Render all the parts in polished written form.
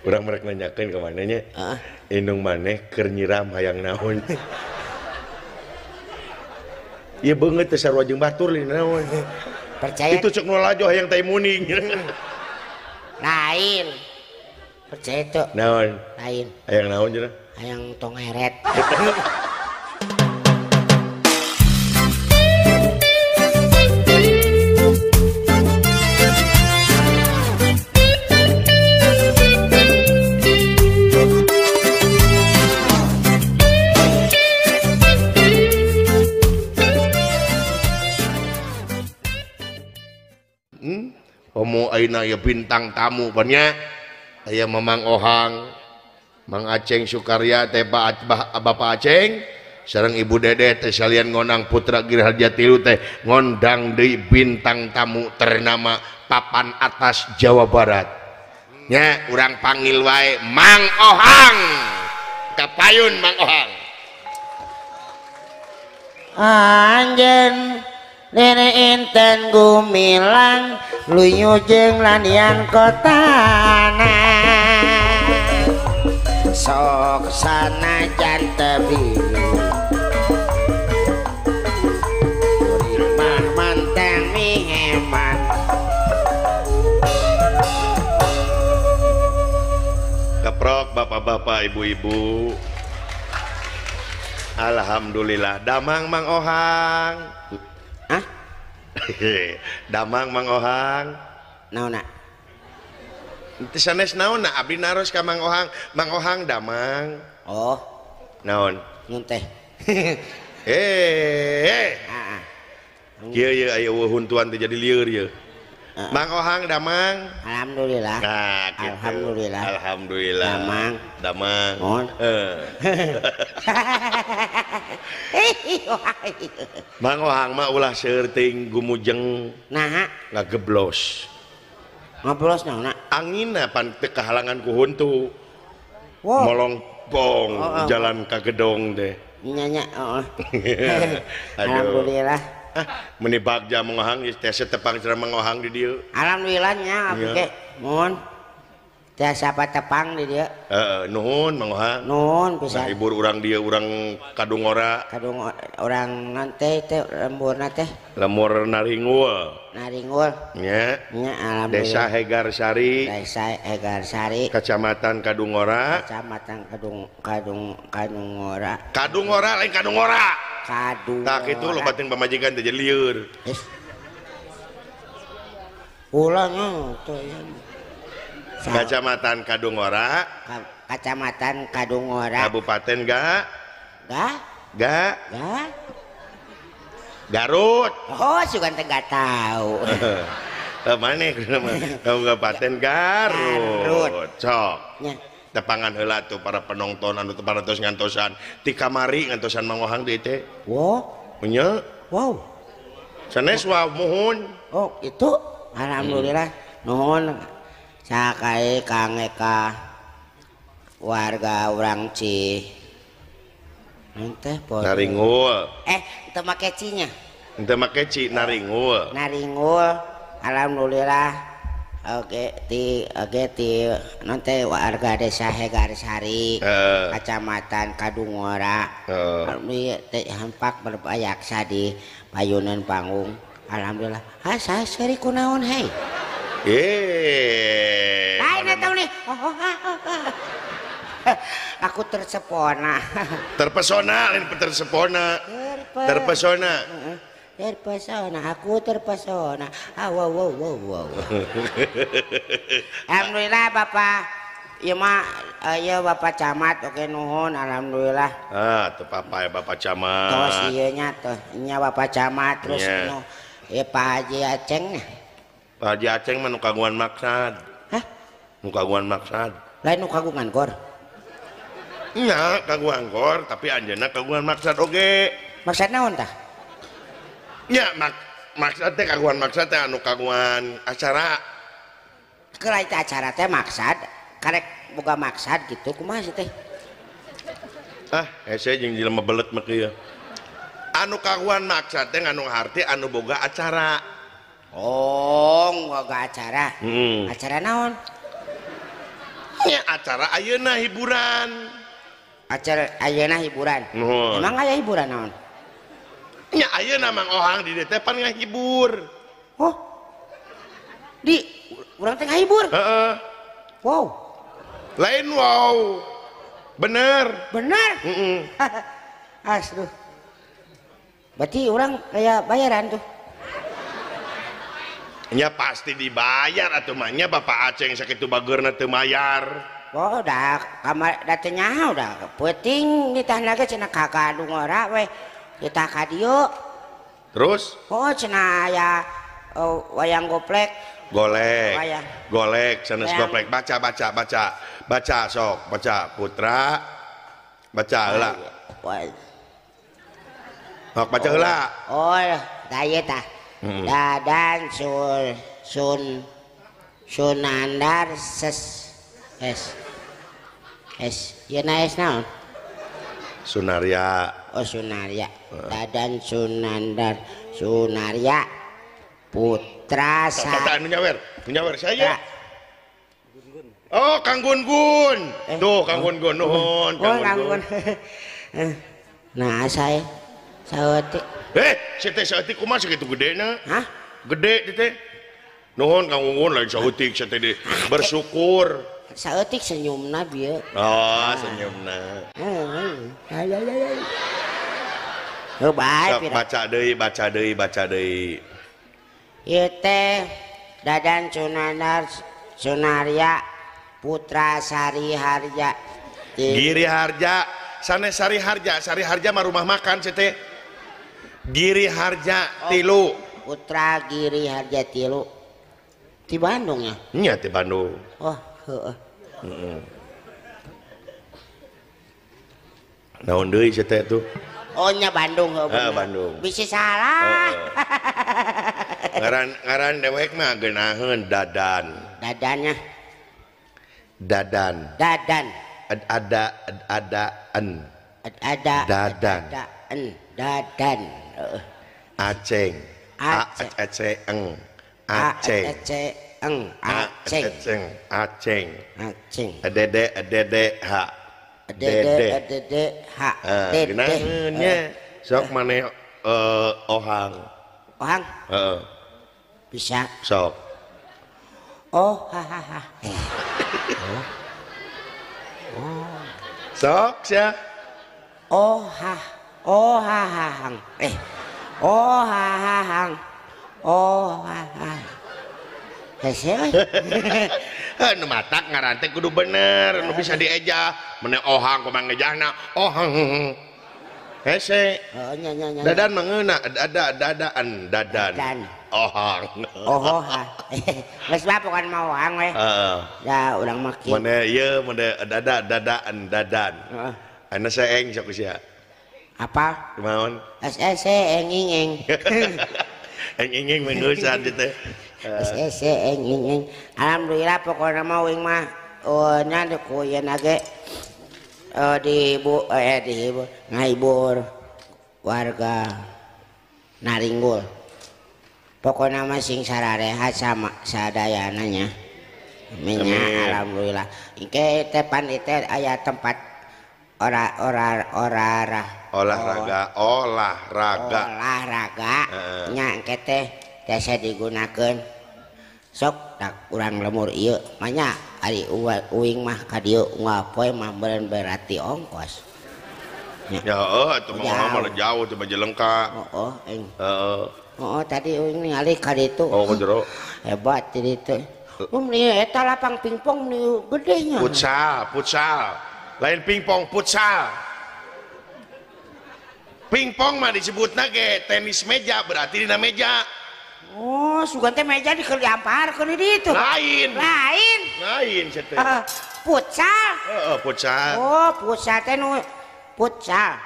Urang merek nanyakeun ka manehnya. Indung maneh keur nyiram hayang naon. Ieu beungeut teh sarua jeung batur li naon. Percaya Itu cek nu lajo hayang tai muning. lain. Percaya tuh. Naon? Lain. Hayang naon cenah? Hayang tong heret. Homo ayeuna ya bintang tamu banyak. Aya Mamang Ohang, Mang Aceng Sukarya teh Bapak Aceng sareng Ibu Dede teh salian ngonang Putra Girharja tilu teh ngondang deui bintang tamu ternama papan atas Jawa Barat. Nya urang panggil wae Mang Ohang. Kapayun Mang Ohang. Anjen Nene inten gumilang luyu jeung lanian kotana sok sanajan tebi urip mah manteng mi hemat Keprok bapak-bapak ibu-ibu. Alhamdulillah damang Mang Ohang. Hah? Damang Mang Ohang. Naonna? Teu sanes naonna abdi naros ka Mang Ohang. Mang Ohang damang. Oh, Naon? nyun teh. Heeh. Kieu ye aya wehuntuan teh jadi lieur ye. Mang Ohang damang. Alhamdulillah. Nah, gitu. Alhamdulillah. Alhamdulillah. Damang. Damang. Mohon. Mang Ohang mah ulah seueur teuing gumujeng Nah, ngageblos. ngoblos naonna? Anginna pan teu kahalangan ku huntu. Wow. Molongpong jalan ka gedong teh. Nyanya, Aduh. Alhamdulillah. Meni bagja Mang Ohang geus teh setepang cenah Mang Ohang di dieu. Alhamdulillah nya abdi ge mohon. Teh sapa tepang di dieu. Nuhun Mang Ohang. Nuhun Nah, pisan. hibur urang dieu urang kadungora. Kadung orang nanti teh lemburna teh Lemur Naringul. naringul Nya. nya Desa alhamdulillah. Hegarsari. Desa Egarsari, Kecamatan Kadungora. Kecamatan Kadungora. Kadungora lain Kadungora. Kadungora. Tak itu lo batin pamajikan teh jadi lieur. Ulangnya tuh ya. Kecamatan Kadungora. Kecamatan Kadungora. Kabupaten Ga. Ga. Garut. Oh, sugan teh gak tahu. Mana Kabupaten Garut. Cok. Nya. Tepangan heula tuh para penonton anu parantos ngantosan ti kamari ngantosan Mang Ohang deui teh. Wow. Nya. Wow. Sanes wa muhun. Oh, itu alhamdulillah. Nuhun sakai Kang Eka warga urang Ci teh Naringul. teu make cinya. Henteu make ci Naringul. Naringul alhamdulillah. Oke ti nanti warga desa Hegarsari, kecamatan Kadungora. Teh hampak berbayaksa di payunan panggung. Alhamdulillah. Saya seri kunaon hei. Lain tahu nih. Aku tersepona. Terpesona lain tersepona. Terpesona. Terpesona, aku terpesona. Wow. Alhamdulillah Bapak. Iya mah, iya Bapak Camat, oke nuhun, alhamdulillah. Tuh papa ya Bapak Camat. Terus iya nya tuh, nya Bapak Camat, terus nu, iya Pak Haji Aceng. Pak Haji Aceng mah nu kagungan maksad. Hah? Nu kagungan maksad. Lain nu kagungan gor. Nya kagungan gor, tapi anjeunna kagungan maksad oge. Maksud naon tah? Ya maksud teh kagungan maksud teh anu kagungan acara. Kelain acara teh maksad, karek boga maksad gitu kumaha sih teh? Hese jeung jelema belet mah kieu. Anu kagungan maksud teh anu harti anu boga acara. Oh, boga acara. Acara naon? Ya acara ayeuna hiburan. Acara ayeuna hiburan. Nuhun. Emang aya hiburan naon? Nya ayeuna Mang Ohang di dieu teh pan ngahibur. Oh. Di urang teh ngahibur. Heeh. Wow. Lain wow. Bener. Benar. Aduh. Berarti orang kayak bayaran tuh. Nya pasti dibayar atuh mah nya Bapak Aceng sakitu bageurna teu mayar. Oh, udah kamar datenya udah penting ditah lagi cenah kagadung ora we. Kita ka dieu. Terus? Oh, cenah aya wayang goplek. Golek. Wayang. Golek sanes Wayang. goplek baca. Baca sok, baca Putra. Baca heula. Sok baca heula. Oh, da ieu tah. Dadan Sunandar ieu naes naon? Sunaria. Oh, Sunaria. Dadan Sunaria Putra Kata anu nyawer saya. Oh, Kang Gun. Tuh, Kang Gun nuhun, Kang Gun. Nah, saya saeutik. Teh saeutik kumaha sakitu gedena? Hah? Gede teh. Nuhun Kang Gun lain saeutik teh bersyukur. Saeutik senyumna bieu. Oh, senyumna. Oh, bae Sok baca deui. Ieu teh Dadan Sunaria Putra Sari Harja. Giri Harja, sanes Sari Harja mah rumah makan teh. Giri Harja 3. Putra Giri Harja 3. Di Bandung ya? Nya di Bandung. Oh, heeh. Naon deui teh tuh? Oh, nya Bandung heuh. Bandung. Bisa salah. Ngaran dewek mah geunaheun Dadan. Dadannya. Dadan. Adaan. Dadan. Aceng. Aceng. Dede ha. Dede ha. Geunaheun nya. Sok maneh Ohang. Ohang Heeh. bisa. Sok. Oh, hahaha. Sok sia. Oh, hahang. Oh, hahang. Oh, hahang. Hese. Nu matak ngaran teh kudu bener, nu bisa dieja. Meneh Ohang kumaha ngejahna? Ohang. Hese. Oh, nya. Dadan mangeuna dadan. Ohang. Oh, geus bapokan mau ohang we. Heeh. Da urang maki. Meneh ieu meneh dadaan dadan. Heeh. Anu seeng sok sia. Apa? Kumaon? SSC enging. Enging mengeusan teh. SSC enging. Alhamdulillah pokona mah wing mah nya ku ieu nage ngahibur warga Naringgul. Pokoknya mah sing sararehat sama sadayana nya. Minya alhamdulillah. Engke teh pan teh aya tempat olahraga nya engke teh tiasa digunakeun. Sok tak urang lemur ieu manya ari uing mah ka dieu ngapoe mah beureun berarti ongkos. Ya atuh mah jauh teh Majalengka. Oh, tadi uing ningali ka ditu. Oh, jero. Hebat di ditu. Eta lapang pingpong nu gede nya. Futsal. Lain pingpong, futsal. Pingpong mah disebutna ge tenis meja, berarti dina meja. Oh, sugan teh meja diamparkeun di ditu. Lain teh. Futsal. Futsal. Oh, futsal teh nu futsal.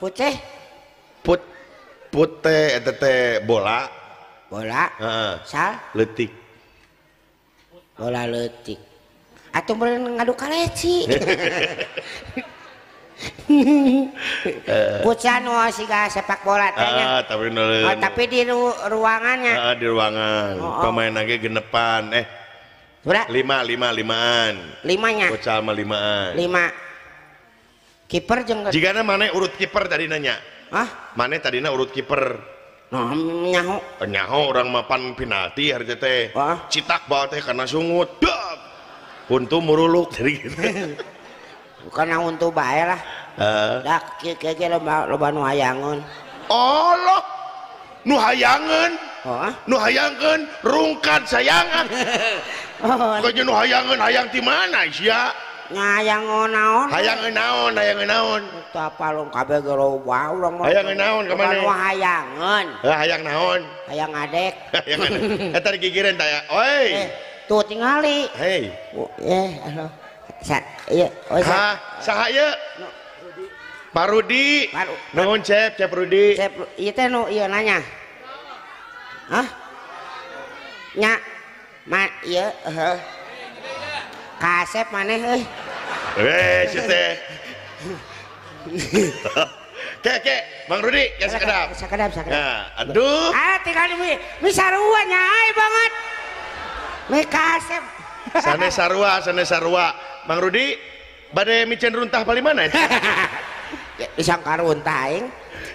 Putih. Putih eta teh bola. Sal leutik. Bola leutik. Atuh meureun ngadu kaleci. Futsal nu siga sepak bola teh nya. Tapi di ruangannya. Di ruangan. Pemain ge genepan. limaan limanya futsal mah limaan 5 kiper jeung jigana maneh urut kiper tadi nanya maneh tadina urut kiper nyaho orang mapan penalti hari teh citak bawa teh karena sungut untuk muruluk dari gitu bukan untuk bae lah dak kieu loba nu hayangeun Allah nu hayangeun rungkat sayangan kok nu hayangeun hayang ti mana sia hayang naon hayang naon teu apalung kabeh ge loba urang mah hayang naon ka mana hayangeun hayang naon hayang adek eta digigireun tah oi tuh tingali hei anu ieu saha ieu Pak Rudi nuhun Cep Rudi Cep ieu teh nu ieu nanya nya ieu kasep maneh euy sieu teh Ke Bang Rudi ya sakedap nah aduh tinggal mi sarua nyaai banget mi kasep Sane sarua Bang Rudi bade micen runtah bali mana disangka runtah aing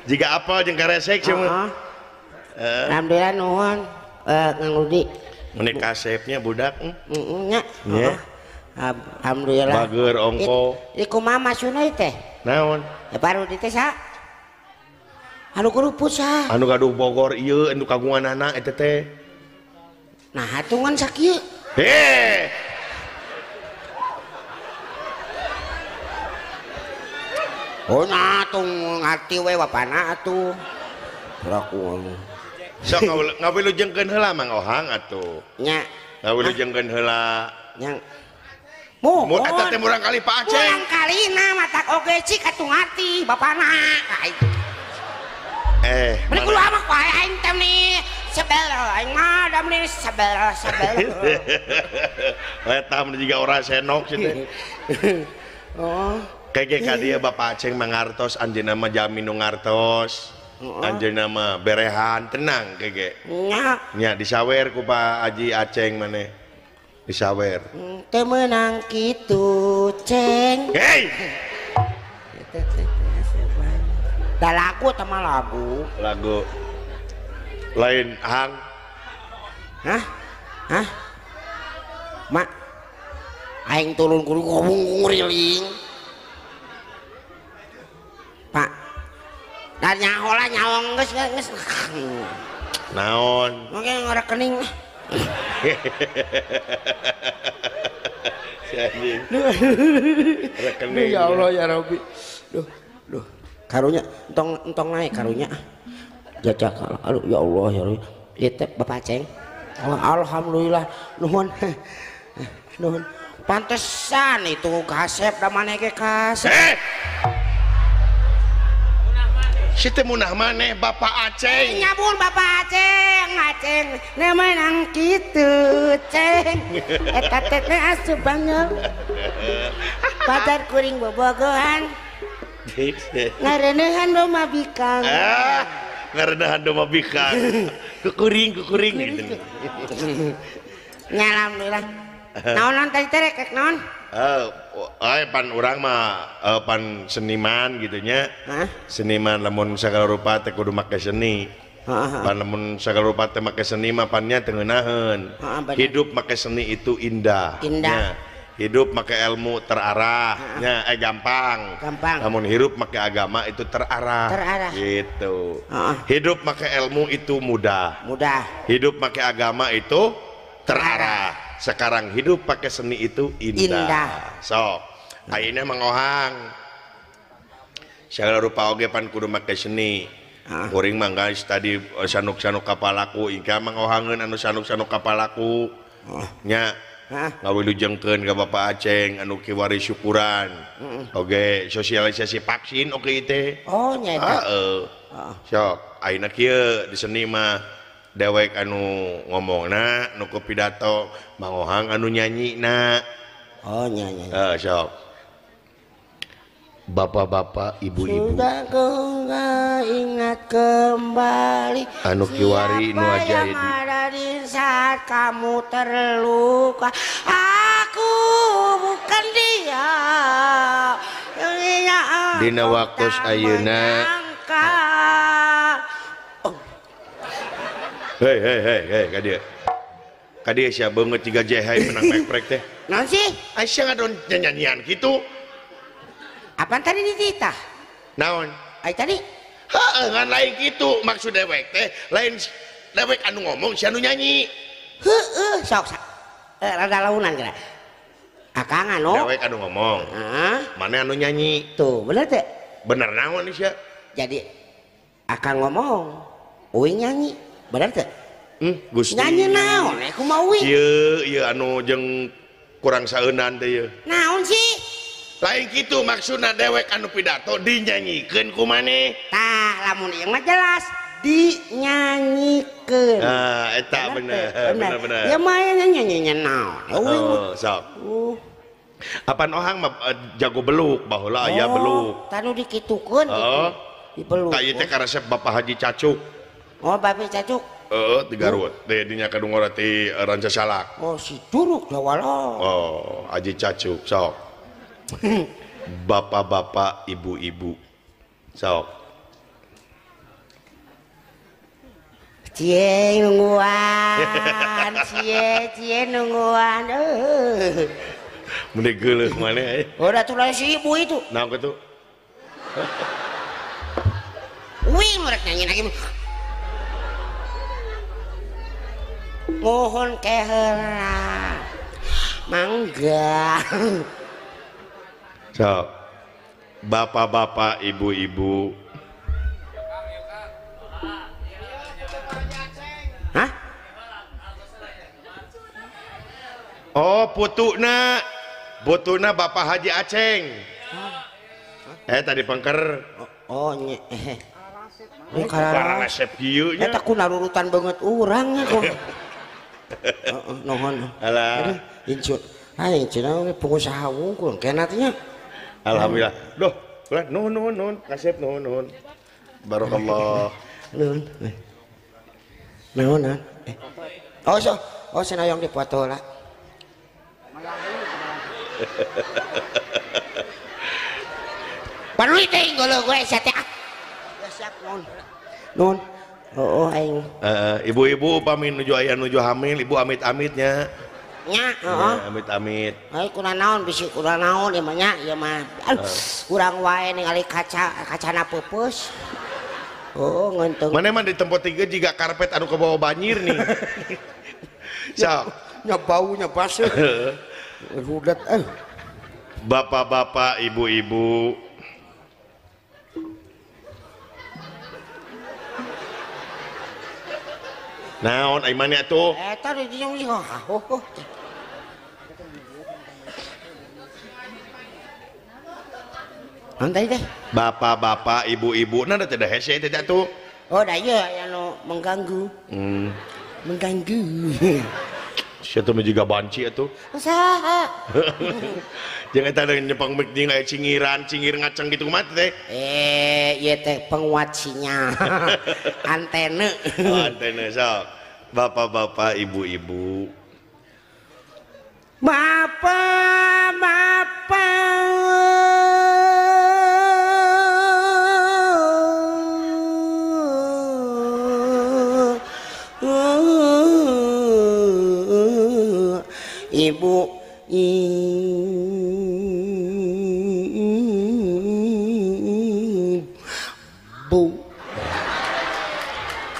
jika apa jeung karesek cenah alhamdulillah nuhun Kang Rudi menik kasepnya budak nya alhamdulillah bager ongko iku mah masuna teh naon Pak Rudi teh sa anu keruput sa anu gaduh Bogor ieu anu kagunganana eta teh nah hatungan sakieu oh nah tung ngarti we bapana atuh baraku sok ngawilujengkeun heula Mang Ohang atuh nya ngawilujengkeun heula nya mun eta teh murang kali Pak Aceh murang kalina matak oge cik atuh ngarti bapana meni kudu amak wae aing teh ni sebel aing mah da meni sebel eta mah juga ora senok sih teh oh kayak dia Bapak Aceh mangartos anjeunna mah jami nu ngartos anjeunna mah berehan tenang kayak nya disawer ku Pak Haji Aceh maneh disawer teu meunang kitu ceng hei da lagu teh lagu lain hang mak aing turun kudu ngomong riling Pak dan nyahola nyawang geus naon mangke ngarekening rekening ya Allah ya Rabbi duh karunya entong naik karunya jajak aduh ya Allah ya Rabbi ieu teh Bapak Aceh alhamdulillah nuhun pantesan itu kasep da maneh ge kasep situ munah maneh Bapak Aceh nyabun Bapak Aceh nemenang kitu ceng eta teh asup banget pacar kuring bobogohan ngareneuhan domba bikang ngareneuhan domba bikang kukuring gitu nya alhamdulillah naon tadi teh rek naon pan urang mah pan seniman gitunya seniman lamun sagala rupa teh kudu make seni pan lamun sagala rupa teh make seni mah pannya teu ngeunaheun hidup make seni itu indah hidup make ilmu terarah gampang lamun hidup make agama itu terarah gitu hidup make ilmu itu mudah hidup make agama itu terarah sekarang hidup pakai seni itu indah. So ayeuna Mang Ohang segala rupa oge pan kudu make seni kuring mah guys tadi sanuk-sanuk kapalaku ika Mang Ohangeun anu sanuk-sanuk kapalaku nya ngawilujengkeun ka Bapak Aceh anu kiwari syukuran oge sosialisasi vaksin oge teh oh nya eta sok ayeuna kieu di seni mah dewek anu ngomongna nu pidato Mang Ohang anu nyanyina oh nyanyi sok bapak-bapak ibu-ibu sudah kau ingat kembali anu kiwari nu ajaib ada di saat kamu terluka. Aku bukan dia. Dina waktu ayeuna. Hei kadia sia beungeut jiga jehai menang mekprek teh. Naon sih? Aisyah ngadon nyanyian kitu. Apaan tadi dititah? Naon? Ai tadi? Heeh, ngan lain kitu maksud dewek teh, lain dewek anu ngomong si anu nyanyi. Heeh, sok. Rada launan geura. Akang anu dewek anu ngomong. Heeh. Mana anu nyanyi? Tuh, bener teh? Bener naon sia? Jadi akang ngomong, Uing nyanyi. Bener teh? Gusti. Nyanyi naon? Kumaha Uing? Ieu anu jeung kurang saeunan teh ieu. Naon sih? Lain gitu maksudna dewek anu pidato dinyanyikeun ku maneh. Tah, lamun ieu mah jelas dinyanyikeun. Eta bener. Ya mah nyanyi naon? Oh, sok. Apaan ohang mah jago beluk baheula aya beluk. Tanu dikitukeun gitu. Dibeluk. Ka ieu teh ka resep Bapak Haji Cacuk. Oh, Bapak Cacuk. Di Garut. Teh dinya kadungora ti Rancasalak. Oh, si Duruk Jawala. Oh, Haji Cacuk sok. Bapak-bapak, ibu-ibu. Sok. Cie nungguan, cie nungguan. Mending geuleuh maneh. Udah tulah si ibu itu. Naon kitu? Wih, mereka nyanyi lagi. Mohon kehera, mangga. So, bapak-bapak, ibu-ibu. Hah? Oh, putuna Bapak Haji Aceng. Tadi pangker. Oh, nye. Karang resep kieu nya. Eta kuna urutan banget urang nya kok. Nuhun. Alah. Incun. Incun pengusaha wungkul kenat nya. Alhamdulillah. Duh, nuhun. Kasep nuhun. Barakallah. Nuhun. Oh, senayong dipoto lah. Panulit teh ngolo gue sa teh. Ya siap nun. Oh aing. Ibu-ibu upami nuju aya nuju hamil, ibu amit-amitnya. Nya, amit-amit. Ai kurang naon bisi kurang naon ieu mah nya, ieu mah. Kurang wae ningali kacana peupeus. Oh, ngeunteng. Mana mah di tempat tiga juga karpet anu ke bawah banjir nih. Sok. Nya baunya baseuh. Rudet Bapak-bapak, ibu-ibu. Naon ai mane atuh? Eta di dieu liho. Nanti deh. Bapak-bapak, ibu-ibu, nah tidak hese teh atuh. Oh, da ieu anu mengganggu. Mengganggu. Sia teh juga banci atuh. Usaha. Jangan tadi nyepang mik di cingir ngaceng gitu mah teh. Ieu teh penguat sinyal. Antena. Antena sok. Bapak-bapak, ibu-ibu. Ibu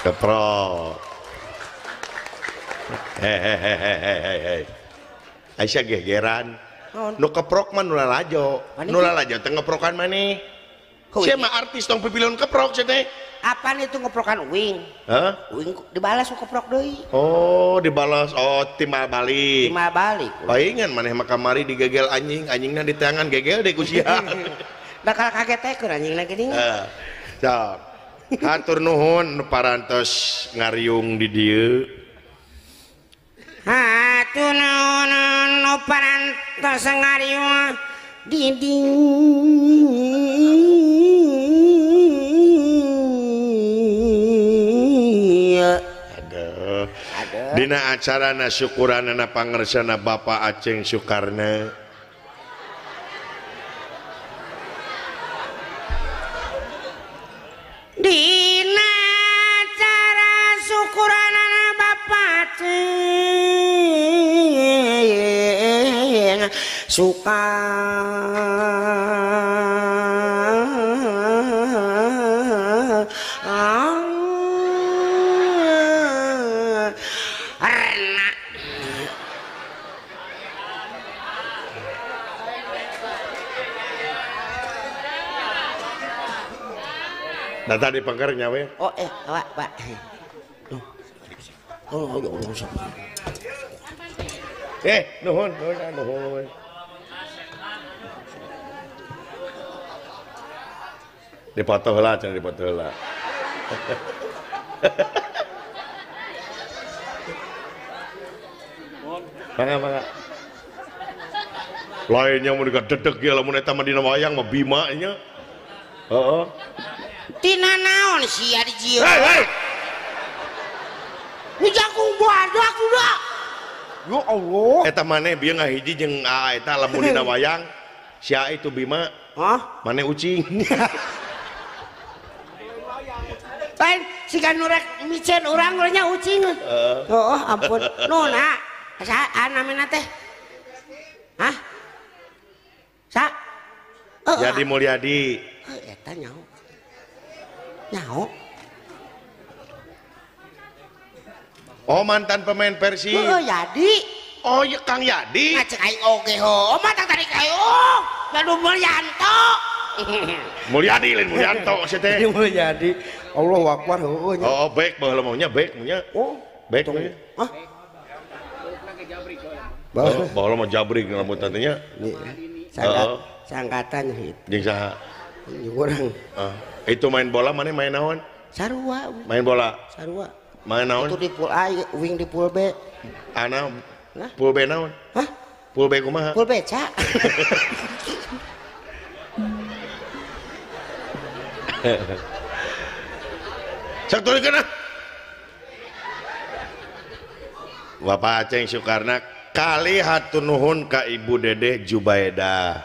keprok. Hei. Aisyah gegeran. Nu keprok mah nu lalajo. Nu lalajo teh ngeprokan maneh. Sia mah artis tong pipilun keprok sia teh. Apaan itu ngeprokan Uing? Hah? Uing dibalas ku keprok deui. Oh, dibalas. Oh, timbal balik. Timbal balik. Paingan maneh mah kamari digegel anjingna di tangan gegel deh ku sia. Bakal kaget teh keur anjingna geuning. Sok. Hatur nuhun nu parantos ngariung di dieu. Hatur nuhun nu parantos ngariung di dieu. Di dina acarana syukuranana pangersana Bapak Aceng Sukarna dina acara syukuranana Bapak Aceng nah tadi pangkarnya we oh Pak oh nuhun dipoto heula cenah dipoto heula mangga lainnya mun dedeg ya lamun eta mah dina wayang mah Bima nya heeh tina naon sia di jieu hei ujaku badak udah ya Allah eta maneh bieu ngahiji jeung eta lamun dina wayang sia itu Bima hah maneh ucing lain si kan nurek micen urang nya ucing oh ampun nona sa namina teh hah sa Jadi Mulyadi eta nyaho oh mantan pemain Persib Yadi oh ya Kang Yadi ngacek aing oge ho matang tadi kayo ngadu Mulyanto Mulyadi lain Mulyanto sia teh Mulyadi Allahu Akbar heueuh nya oh baik baheula maunya baik nya oh baik nya hah baheula mah jabrik rambut tadinya sangkatan hit jeung saha urang itu main bola mana main naon sarua main bola sarua main naon itu di pool A wing di pool B ana pool B naon hah pool B kumaha pool beca Sok turunkeun ah Bapak Aceng Sukarna kali hatur nuhun ka Ibu Dede Jubaida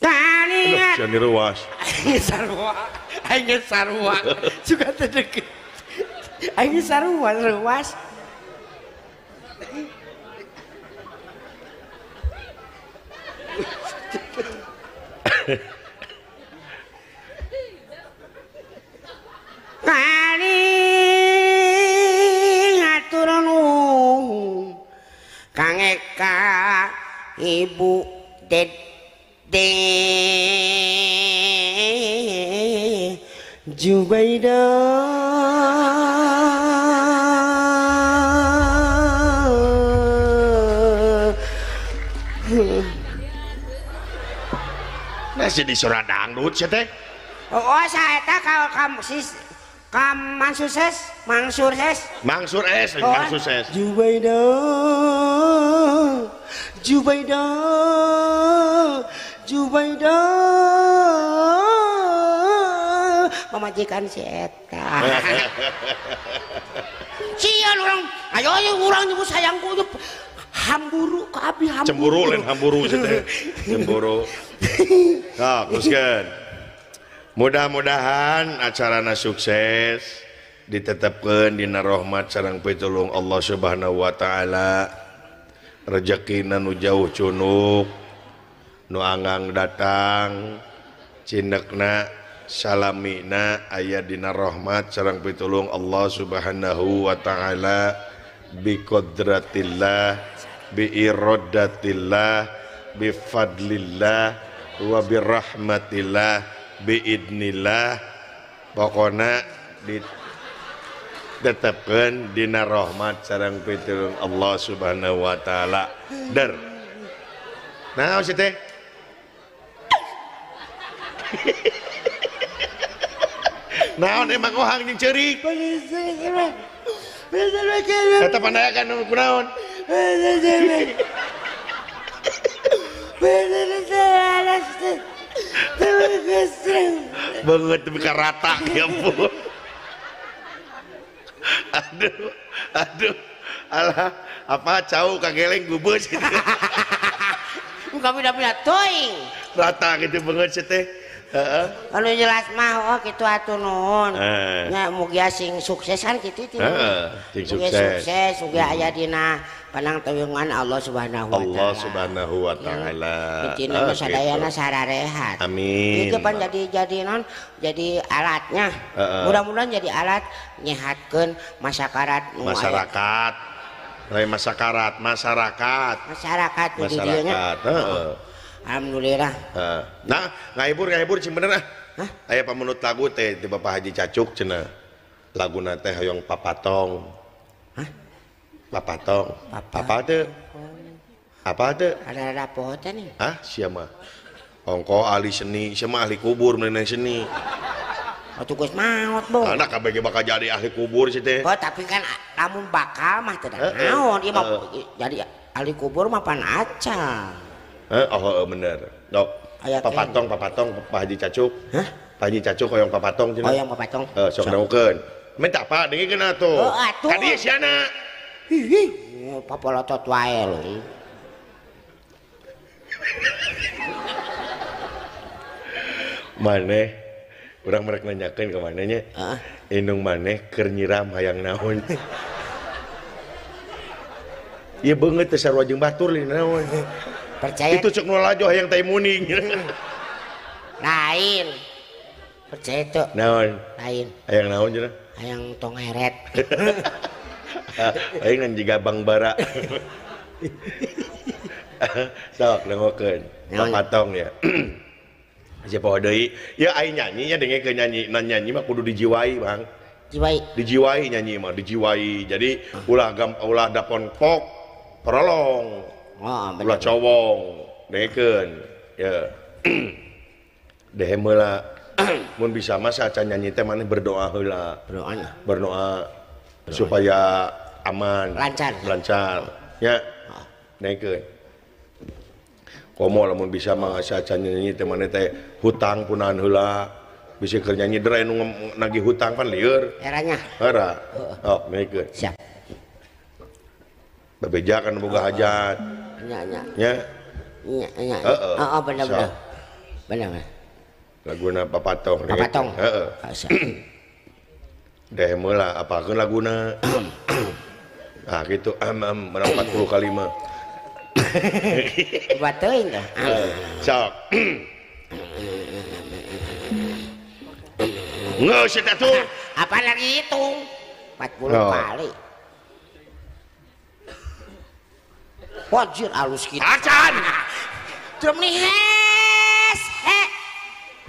kali Jani ruas aing sarua juga terdeket aing sarua ruas kali ngatur nuhun Kang Eka Ibu Dede Jubaida nasi di surat dangdut sih teh oh saya tak kalau kamu sis Mansur Ses Mangsur S Mangsur S Jubaida pemajikan si eta sian orang ayo orang nyebut sayangku hamburu ke abi hamburu cemburu lain hamburu sih teh cemburu nah teruskan mudah-mudahan acarana sukses ditetapkan dina rahmat sareng pitulung Allah Subhanahu wa taala rezekina nu jauh cunuk nu anggang datang cindekna salamina aya dina rahmat sareng pitulung Allah Subhanahu wa taala bi qadratillah bi iradatillah bi fadlillah wa bi rahmatillah bi idnillah pokona ditetapkeun dina rahmat sareng pitulung Allah Subhanahu wa taala der naon sih teh naon emang ohang jeung ceurik eta pandayakan nu kunaon banget buka rata ya ampun aduh Aduh, alah, apa cau kageleng gubus gitu. Muka beda-beda toing. Rata gitu banget sih teh. Heeh. Anu jelas mah kitu atuh nuhun. Nya mugia sing sukses kan kitu teh. Sing Mugia sukses. sukses, mugia aya dina panangteuingan Allah Subhanahu wa taala. Allah Subhanahu wa taala. Intina mah sadayana sararehat. Amin. Ieu pan jadi non jadi alatnya. Mudah-mudahan jadi alat nyehatkeun masyarakat nu Masyarakat. Lain masyarakat, masyarakat. masyarakat di dieu nya. Alhamdulillah. Nah, ngahibur cing bener ah. Hah? Aya pamunut lagu teh di Bapak Haji Cacuk cenah. Laguna teh hoyong papatong. Hah? Papatong. Apa teh? Apa teh? Ada poho teh nih. Ah, sia mah. Ongko ahli seni, sia mah ahli kubur meneng seni. Atuh geus maot, Bong. Anak kabeh bakal jadi ahli kubur sih teh. Oh, tapi kan lamun bakal mah teu naon, ieu mah jadi ahli kubur mah pan acan. Bener. Dok. Papatong Pak Haji Cacuk. Hah? Pak Haji Cacuk hoyong papatong cenah. Hoyong papatong. Sok dangukeun. Minta apa dengikeun atuh. Atuh. Ka dieu siana. Papolotot wae lho. Maneh urang merek nanyakeun ka maneh nya. Indung maneh keur nyiram hayang naon. Ieu beungeut teh sarua jeung batur li naon. Percaya Itu cek nu lajo hayang teh muning. lain. Percaya tuh. Naon? Lain. Hayang naon cenah? Hayang tong heret. Aing ngan jiga Bang Bara. Sok dengokeun. Papatong ya. Siapa deui? Ya aing nyanyi nya dengekeun nyanyi, nyanyi mah kudu dijiwai, Bang. Jiwai. Dijiwai nyanyi mah, dijiwai. Jadi ulah dapon pok prolong. Ulah cowong. Dengekeun. Ya. Dehe meula mun bisa mah saca nyanyi teh maneh berdoa heula. Berdoa supaya aman, lancar. Ya. Dengekeun. Komo lamun bisa mah saca nyanyi teh maneh teh hutang punahan heula. Bisa keur nyanyi dere nu nagih hutang kan lieur. Eranya. Heura. Oh, dengekeun. Siap. Bebeja kan boga hajat. Nya. Nya. Bener. Bener. Laguna papatong. Papatong. Heeh. Deh meula apakeun laguna. Ah gitu menang 40 kali mah. Buat teuing teh. Sok. Ngeus eta tuh. Apa lagi itu? 40 kali. Wajir alus kita. Acan. Drum nih hes.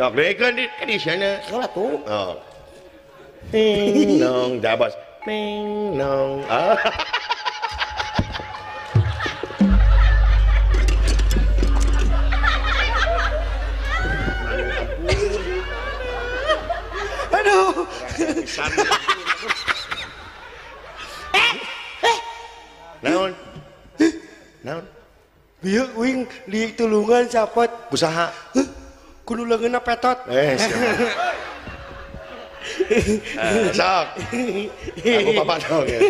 Sok dekeun di sana. Soalnya tuh. Oh. Ting nong jabas. Ting nong. Aduh. Naon? Naon? Bieu wing di tulungan sapot. Kusaha? Kudu leungeunna petot. Sok. Aku papatong ya.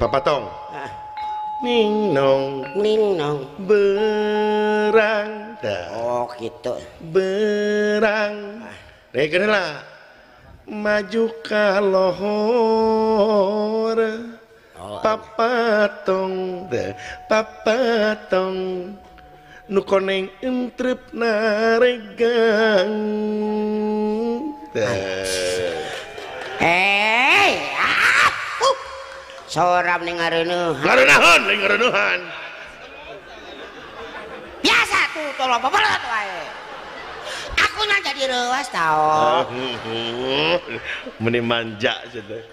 Papatong. Ning nong berang. Oh gitu. Berang. Dekeun lah. Maju ka lohor. Papatong nu koneng entrep naregang. Soram nih ngareuneuhan. Ngareuneuhan. Biasa tuh tolong babalot wae. Aku nya jadi reuas tau. Meni manja cenah.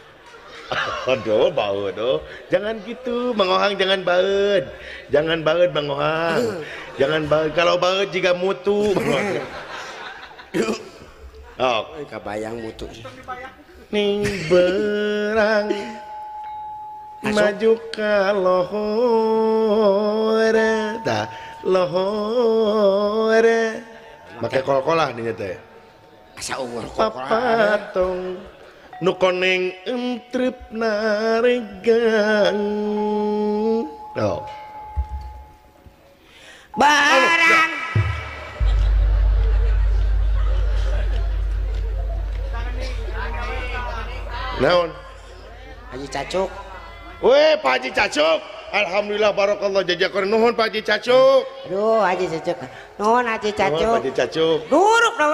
Aduh, baeud doh. Jangan gitu, Bang Ohang, jangan baeud. Jangan baeud Bang Ohang. Jangan baeud, kalau baeud juga mutu. Oh, kabayang mutu. Ning berang. Maju ka lohor. Tah, lohor. Make kol-kolah nih teh. asa unggul papatong nu koneng entrep naregang oh barang naon Haji Cacuk weh Pak Haji Cacuk alhamdulillah barakallah jazakallahu nuhun Pak Haji Cacuk aduh Haji Cacuk nuhun Haji nuhun Pak Cacuk Haji Cacuk duruk dong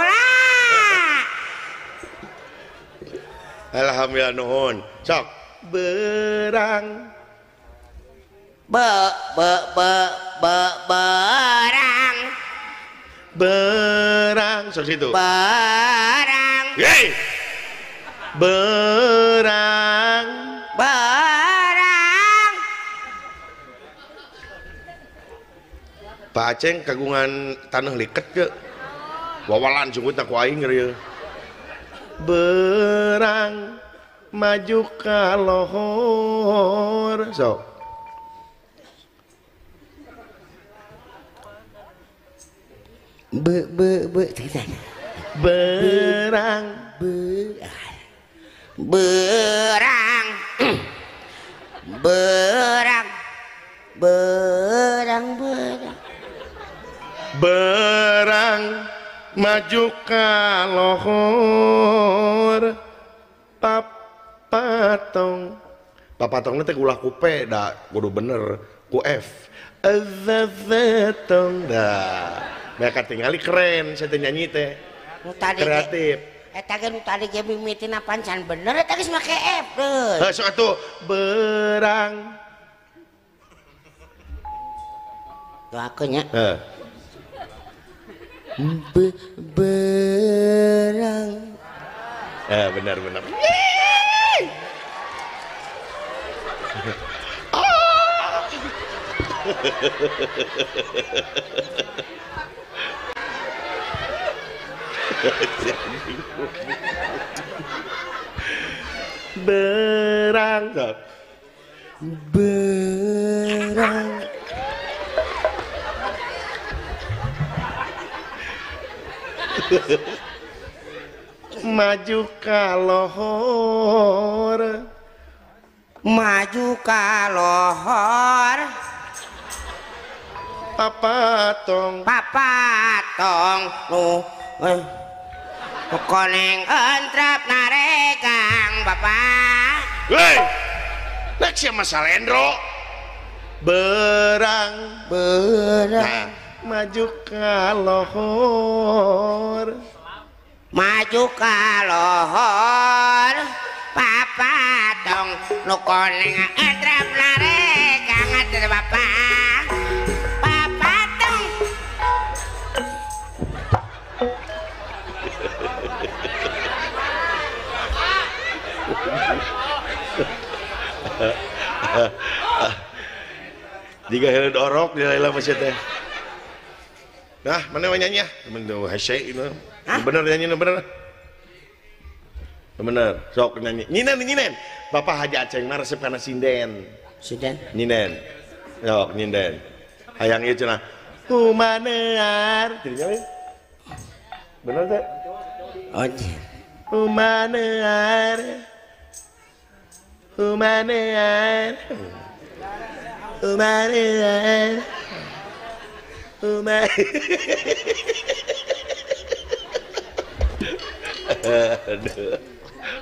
alhamdulillah nuhun sok berang berang berang sok situ berang yeay berang berang Pak Aceng kagungan tanah liket ke wawalan sungguh tak aing ngeri berang maju ka lohor sok berang berang berang berang berang berang maju ka lohor papatong papatong teh ulah ku P da kudu bener ku F azazatong dah mereka tinggali keren saya nyanyi teh kreatif eta ge nu tadi ge mimitina pancan bener eta geus make F deui sok atuh berang doakeun nya berang benar benar berang berang maju ka lohor maju ka lohor papatong nu koneng entrep naregang bapak hei nek sia masalendro berang berang maju ka lohor maju ka lohor papatong nu koneng entrep naregang atuh bapak papatong jika heula orok di laila masjid teh nah mana nyanyi ya temen tuh hasy itu bener nyanyi bener bener sok nyanyi nyinen Bapak Haji Aceng mah resep kana sinden nyinen sok nyinden hayang ieu cenah humanear bener teh humanear humanear humanear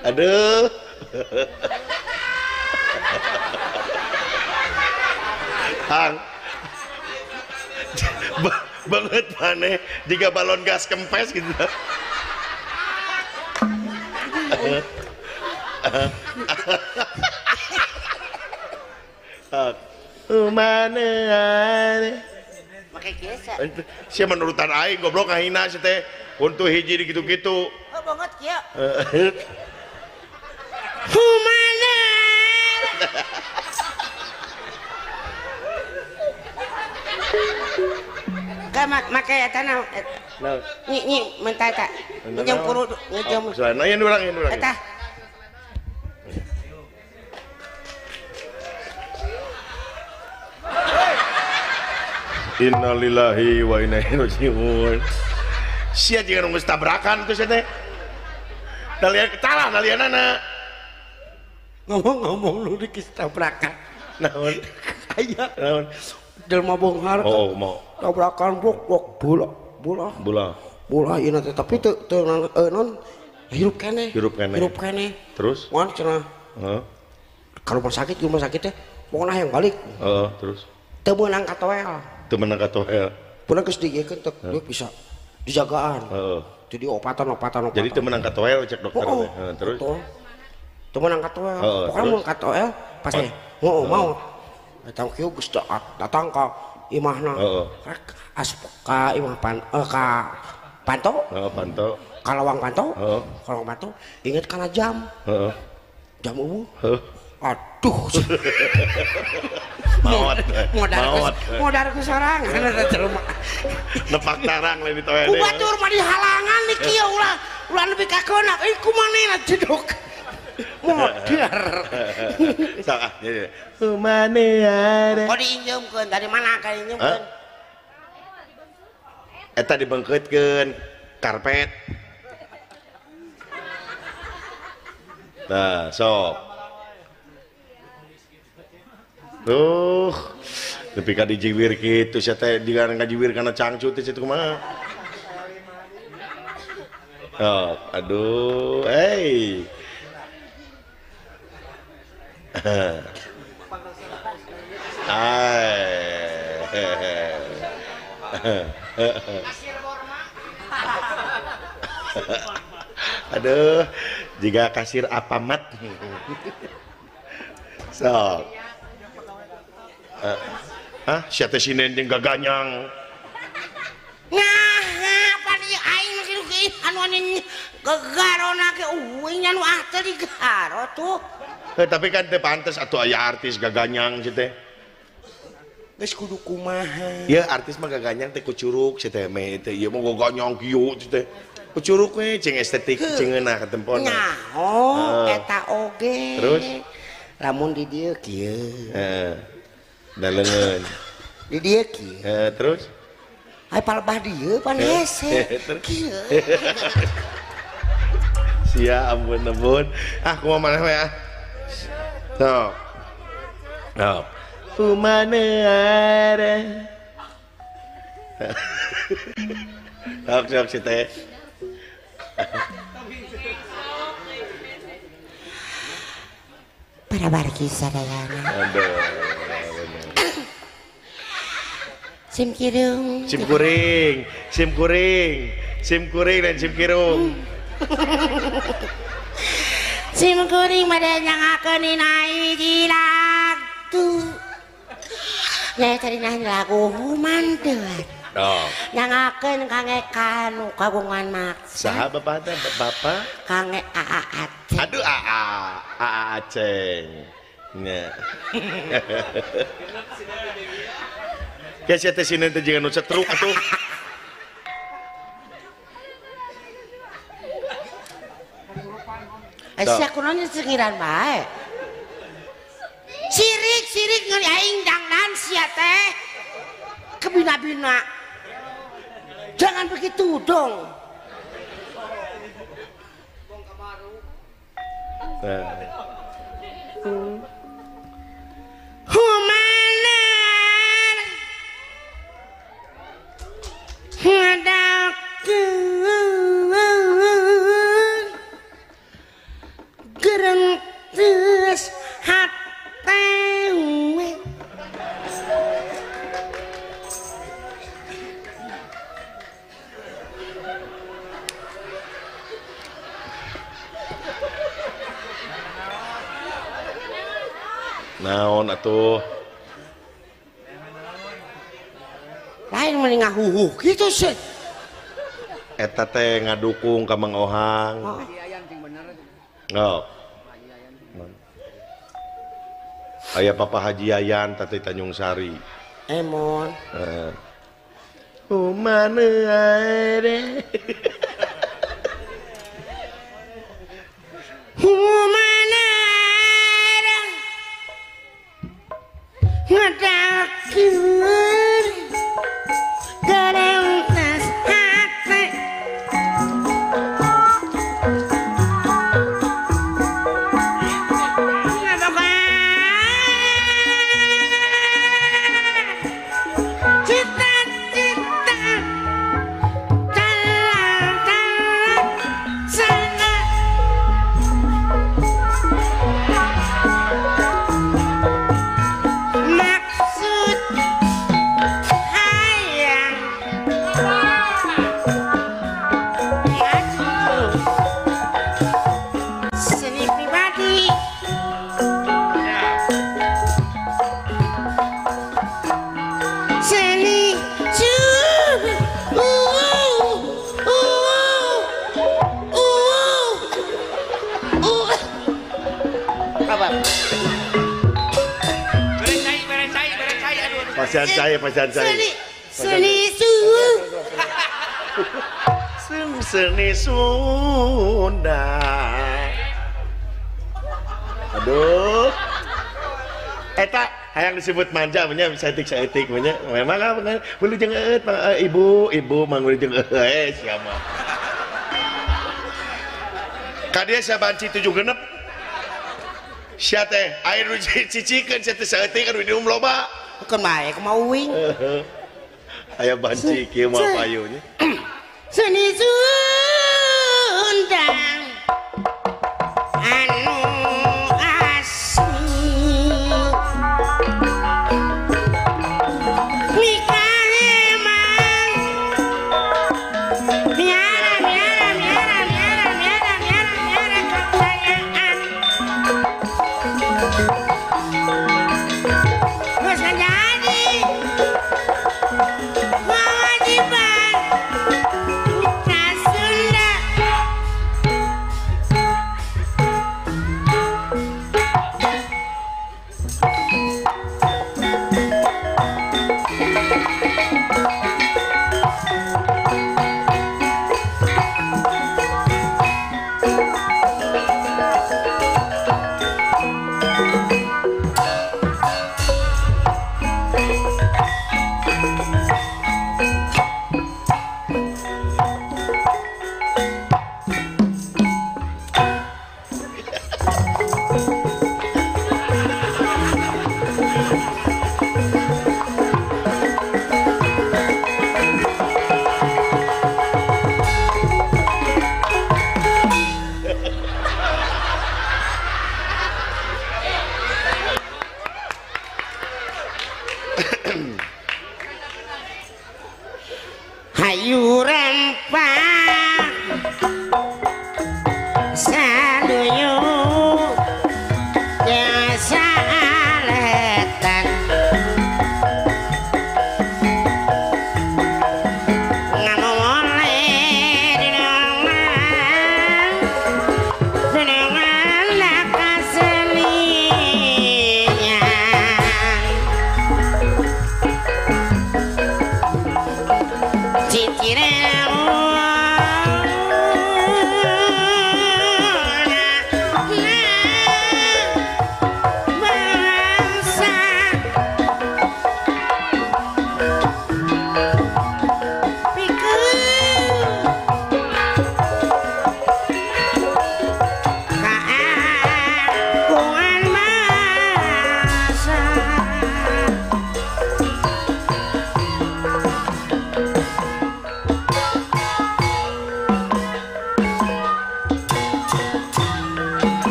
aduh hang banget maneh jika balon gas kempes gitu humanear make kieu sia menurutan aing goblok ngahina si teh untuk hiji gitu-gitu oh banget kieu humanear make eta na nyi mentah eta ngejam kudu ngejam selain aya urang eta innalillahi wa inna ilaihi rajiun sia jeung geus tabrakan tuh sia teh Dalian salah dalianana. Ngomong-ngomong lu dikis tabrakan. Naon? Aya. Naon? Jelma bonghar. Oh, mau. Tabrakan bok bola. Bola ieu teh tapi teu non hirup keneh. Hirup keneh. Terus? Wan cenah. Heeh. Ka rumah sakit teh pokona hayang balik. Heeh, terus. Teu meunang ka toel. Teu meunang ka toel. Puna geus digiekeun teh bisa dijagaan. Heeh. Jadi opatan. Jadi teu meunang ka toel cek dokter teh. Heeh, terus. Teu meunang ka toel. Pokona mun ka toel pas mau. Datang kieu geus datang ka imahna. Heeh. Ka imah ka Panto. Heeh, Panto. Ka lawang Panto. Heeh. Ka lawang Panto inget kana jam. Heeh. Jam eueuh. Heeh. Aduh. Modar ku sorangan eta jelema. Nepak tarang lain di toel. Ku batur mah di halangan nih kieu ulah nepi ka keuna. Kumanehna jeduk. Modar. Salah. Kumanehna. Oh diinjeumkeun dari mana ka diinjeumkeun? Eta dibengkeutkeun karpet. Nah, sok. Tuh, tapi ka dijiwir kitu sia teh jiga ngajiwir kana cangcut teh situ kumaha? Oh, aduh, hey. Aduh, jika kasir Apamat. So. Siapa si Nendeng gaganyang? Apa dia aing masih anu gegarona ke uing anu teh di garo tuh. Tapi kan teh pantes atuh aya artis gaganyang sih teh. Geus kudu kumaha? Ya artis mah gaganyang teh ku curug sih teh me teh ieu mah gaganyang kieu sih teh. Ku curug we cing estetik cing eunah katemponna. Nyaho eta oge. Terus lamun di dieu kieu. Dalengeun. Di dieu kieu. Terus ai palebah dieu pan hese. Kieu. Sia ampun. Kumaha maneh we ah. Sok. Sok. Kumaha are. Sok si teh. Para barki sadayana. Aduh. Sim kirung. Sim kuring dan sim kirung. Sim kuring mada nyangakeun inai jilag tuh. Nya cari lagu mandeut. Nyangakeun kange kanu kagungan maksa. Saha bapak? Kange Aa Aceng. Aduh Aa Aceng. Nya. Ya sia teh sinen teh jangan nu cetruk atuh. Sia kunaon cengiran bae. Sirik ngeuli aing dangdan sia teh. Kebina-bina. Jangan begitu dong. Humaner ngadakeun gerengteus hatewe. Naon atuh? Lain mending ngahuhuh gitu sih. Eta teh ngadukung ka Mang Ohang. Oh. Aya Papa Haji Yayan Tati Tanjung Sari. Emon. Mana ada? Humana ngadakeun gerengtes hate. Pasian saya. Seni Seni Sunda. Aduh. Eta hayang disebut manja nya saeutik nya. Memang apa bulu jeung ibu manguli jeung sia mah. Ka dia sia banci 7 genep. Sia teh air cicikeun sia teh saeutik anu dium loba. Bukan bae kumaha uing. Aya banci kieu mah payunya. Seni Sunda anu asli nikah emang miara kekayaan bisa jadi kewajiban putra Sunda. Hayu rempah sadoyo jasa aletan ngamole dengan lakasenian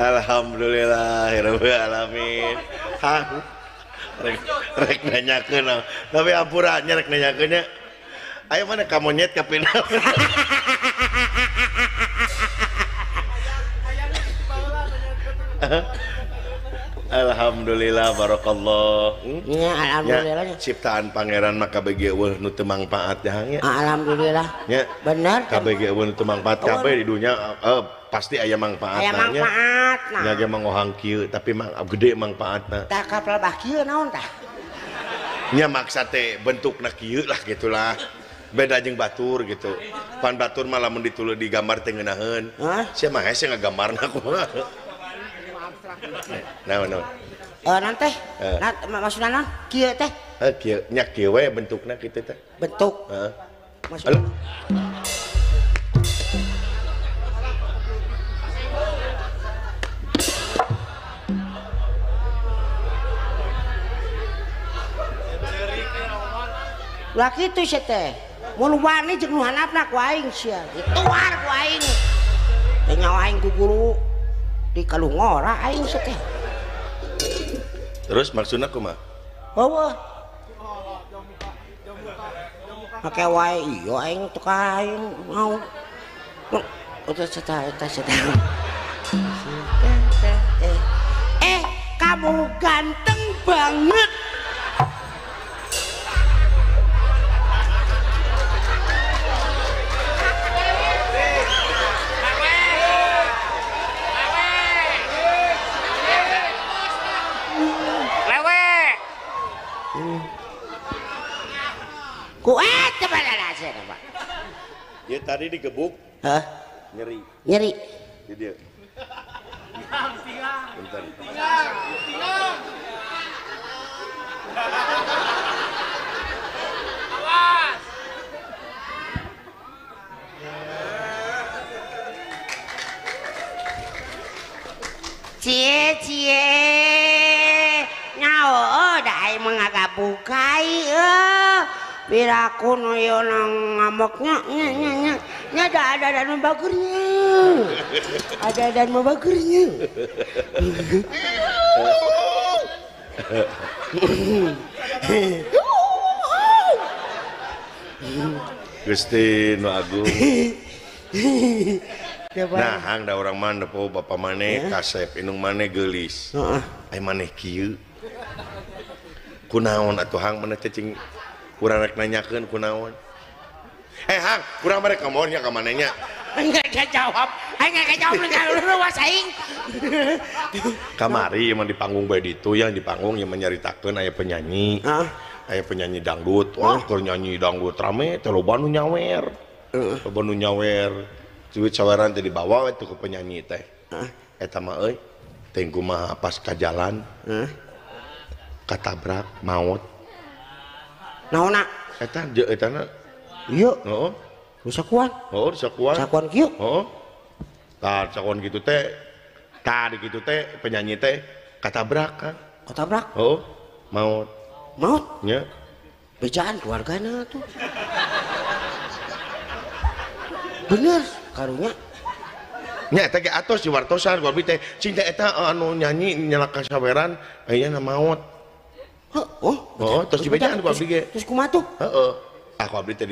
Alhamdulillahirabbil alamin. Hah. Rek nanyakeun. Tapi ampuranya rek nanyakeun nya. Ayo mana ka monyet ka pina. Alhamdulillah barakallah. Ya alhamdulillah. Ciptaan pangeran maka bagi eueuh nu teu mangpaat nya. Alhamdulillah. Ya. Bener. Kabeh eueuh nu teu mangpaat kabeh di dunya pasti aya mangpaatna. Aya mangpaatna. Nya ge mangohang kieu tapi gede mangpaatna. Tah kapal bah kieu naon tah? Nya maksa teh bentukna kieu lah gitulah. Beda jeung batur gitu. Pan batur mah lamun dituluy digambar teh ngeunaheun. Sia mah hese ngagambarna kumaha. Naon. Nanti, maksudna naon? Kieu teh? Kieu, nya kieu we bentukna kitu teh. Bentuk. Maksudna. Lah kitu sia teh. Mun wani jeung nu handapna ku aing sia. Dituar ku aing. Teh nyawa aing ku guru di kalungora aing sia teh. Terus maksudna kumaha? Eueuh. Make wae iya aing teu ka aing mau. Udah setahun. Kamu ganteng banget. Kuat coba rasain apa? Ya tadi digebuk. Hah? Nyeri. Nyeri. Jadi dia. Bentar. Cie nyawa dai mengagabukai piraku noyo nang ngamoknya nya ada dan membagurnya ada dan membagurnya Gusti Nu Agung. Nah, hang da orang mana po bapak maneh kasep inung maneh geulis. Ai maneh kieu. Kunaon atuh hang maneh cacing urang rek nanyakeun kunaon. Hang, kurang barek kamu nya ka manehnya. Enggak jawab. Enggak jawab lu wasaing. Kamari emang di panggung bae ditu yang di panggung yang menyaritakeun aya penyanyi. Aya penyanyi dangdut. Wah, keur nyanyi dangdut rame teh loba nu nyawer. Loba nu nyawer. Duit saweran teh dibawa itu ke penyanyi teh. Eta mah euy, teh kumaha pas ka jalan. Katabrak maut. Naonna? Etana. Ieu. Heeh. Rusakuan. Oh, sakuan. Sakuan kieu. Heeh. Tah sakuan kitu teh. Tah di kitu teh penyanyi teh katabrak kan. Katabrak? Oh, maut. Maut? Nya. Bejaan keluargana tuh. Bener karunya. Nya eta ge atos diwartosan gua teh cing teh eta anu nyanyi nyalakan saweran aya na maut. Oh, terus dibejaan gua abdi ge. Terus kumaha tuh? Heeh. Aku abdi teh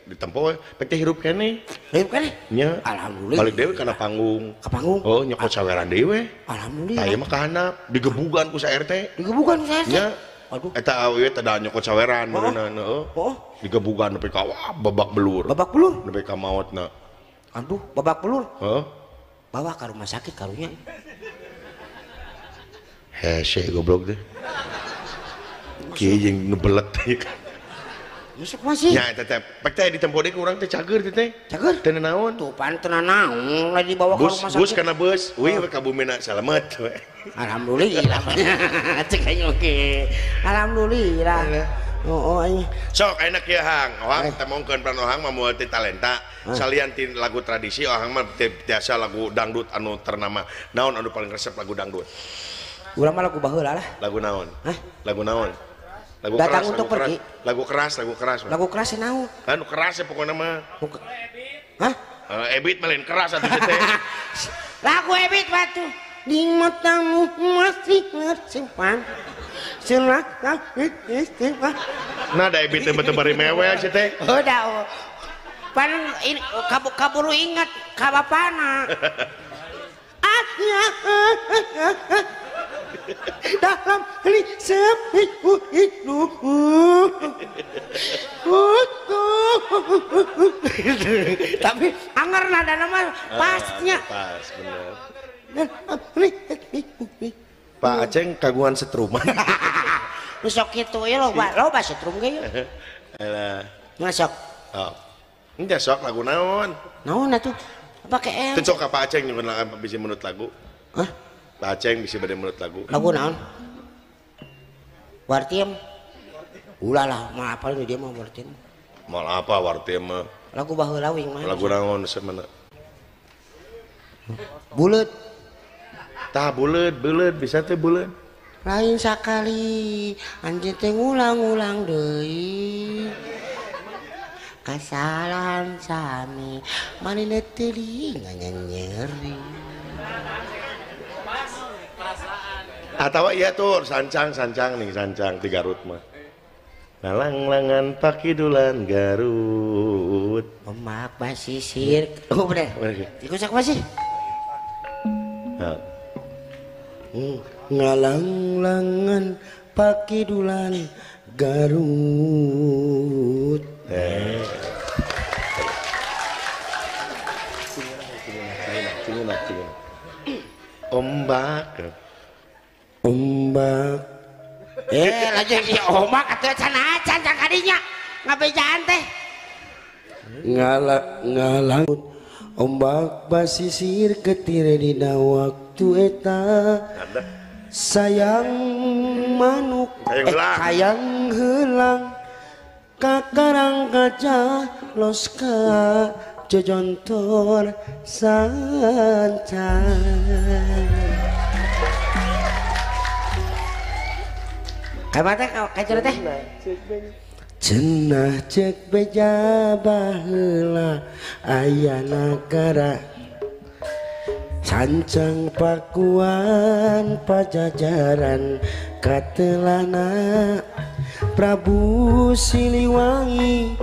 ditempo pek teh hirup keneh. Hirup keneh? Nya. Alhamdulillah. Balik dewe kana panggung. Ka panggung? Oh, nyokot saweran dewe. Alhamdulillah. Tah mah ka handap digebugan ku sa RT. Digebugan ku sa RT? Nya. Aduh. Eta awewe teh da nyokot saweran beuneunan heeh. Digebugan nepi ka babak belur. Babak belur? Nepi ka mautna. Aduh, babak belur. Heeh. Bawa ke rumah sakit karunya. Hese goblok deh. Kieu jeung nebelet teh. Masuk masih. Nya eta teh pek teh ditempo deui urang teh cager teh. Cager? Teu naon. Tuh pan teu naon lagi dibawa ke rumah sakit. Bus kana bus. Wih ka bumina salamet we. Alhamdulillah. Cek aing oge. Alhamdulillah. Oh, sok enak ya hang, orang temongkeun pranohang mah ti talenta, salian ti lagu tradisi orang mah biasa lagu dangdut anu ternama. Naon anu paling resep lagu dangdut? Urang mah lagu baheula lah. Lagu naon? Lagu naon? Lagu Datang keras, untuk pergi. Lagu keras. Lagu keras naon? Anu keras ya pokoknya mah. Hah? Ebit malin keras atuh teh. Lagu Ebit batu. Di matamu masih tersimpan. Silakan istighfar. Nah, da Ebit teh betul bari mewe sih teh. Udah. Pan ini kaburu ingat ka bapana. Dalam sepi hidup. Tapi anger nada nama pasnya. Pas bener. Pak Aceng kagungan setruman. Besok itu ya loba setrum ge. Alah. Masuk. Oh. Enggak sok lagu naon? Naon atuh? Pakai Teu sok ka Pak Aceng nyugun bisa menurut lagu. Hah? Pak Aceng bisa bade menurut lagu. Lagu naon? Wartiem. Ulah mah apal dia mah Wartiem. Mal apa Wartiem mah? Lagu baheula wing mah. Lagu naon semana? Buleut. Tah buleut bisa teh buleut. Lain sakali anjeun teh ngulang-ulang deui. Kasalahan sami manehna teuing nyeri. Atawa iya tuh sancang nih sancang di Garut mah. Nalang-langan pakidulan Garut. disebut? Ombak basisir. Oh bener. Iku sakumaha sih? Ngalang-langan pakidulan Garut. Ombak. Ombak. Lanjut si ombak atuh canacan cang kadinya. Ngabejaan teh. Ngalang ombak basisir ketire dina waktu eta. Sayang manuk sayang helang kakarang kaca loska jojontor sancan. Kayak kayak teh cenah cek beja baheula aya nagara sancang pakuan pajajaran katelana Prabu Siliwangi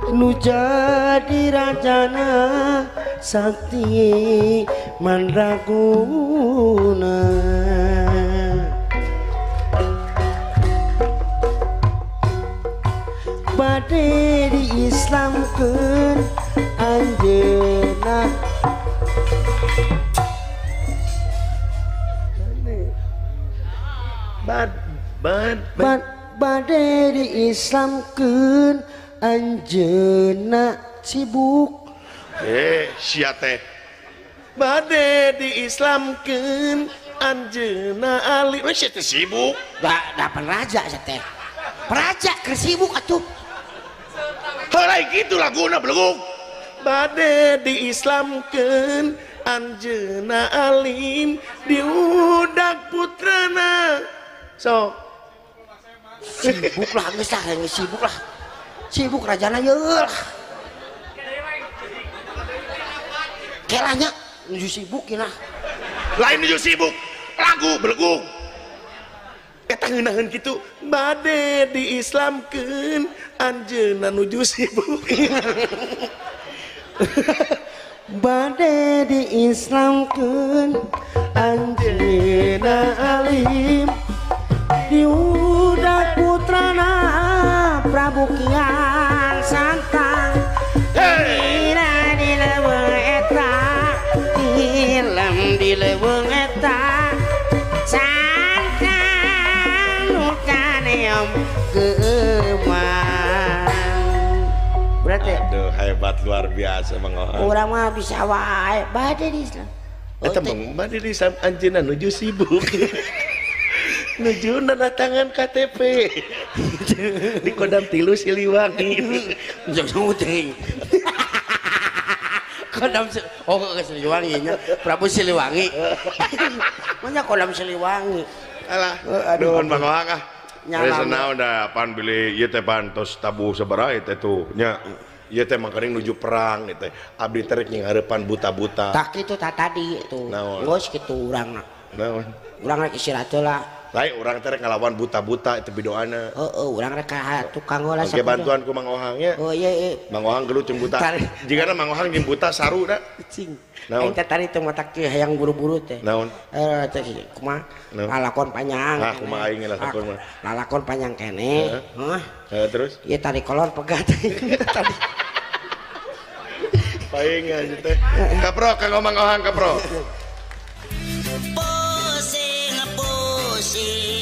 nu jadi rajana sakti mandraguna. Bade diislamkeun anjeunna bade diislamkeun anjeunna sibuk. Sia teh bade diislamkeun anjeunna ali. Sia teh sibuk. Da raja sia teh. Raja keur sibuk atuh. Heula kitu laguna beleguk. Bade diislamkeun anjeunna alim diudak putrana. Sok sibuk lah geus lah sibuk lah. Sibuk rajana yeul lah. Kelanya nuju sibuk kinah. Lain nuju sibuk, lagu beleguk. Eta ngeunaheun kitu, bade diislamkeun anjeunna nuju sibuk. Bade diislamkeun anjeunna alim diudak putrana Prabu Kian Santang. Dina di leuweung eta tilem di leuweung eta santang nu kaneom keuman. Berarti aduh hebat luar biasa Mang Ohang. urang mah bisa wae bade di Islam. Eta mah bade di Islam anjeunna nuju sibuk. Nuju tangan KTP di Kodam 3 Siliwangi. Jangan uteng. Kodam ke Siliwangi nya. Prabu Siliwangi. Mana Kodam Siliwangi. Alah, aduh Mang Ohang ah. Geus naon da pan beli ieu teh pan tos tabuh sabaraha teh tuh nya. Ieu teh mangkaring nuju perang teh. Abdi teh rek nyingharepan buta-buta. Tak kitu tadi tuh. Geus kitu urangna. Naon? Urang rek istirahat lah. Lain orang teh ngelawan buta-buta itu bidoana. Urang rek ka tukang ngolah. Oke bantuan ku Mang Ohang nya. Oh iya. Mang Ohang gelut jeung buta. Jigana Mang Ohang jeung buta saru da. Cing. Aing teh tadi teu matak hayang buru-buru teh. Naon? Teh kumaha? Lalakon panjang. Ah kumaha aing lalakon mah. Lalakon panjang kene. Terus? Ieu tadi kolor pegat tadi. Paing aja teh. Kapro kanggo Mang Ohang kapro. Pusing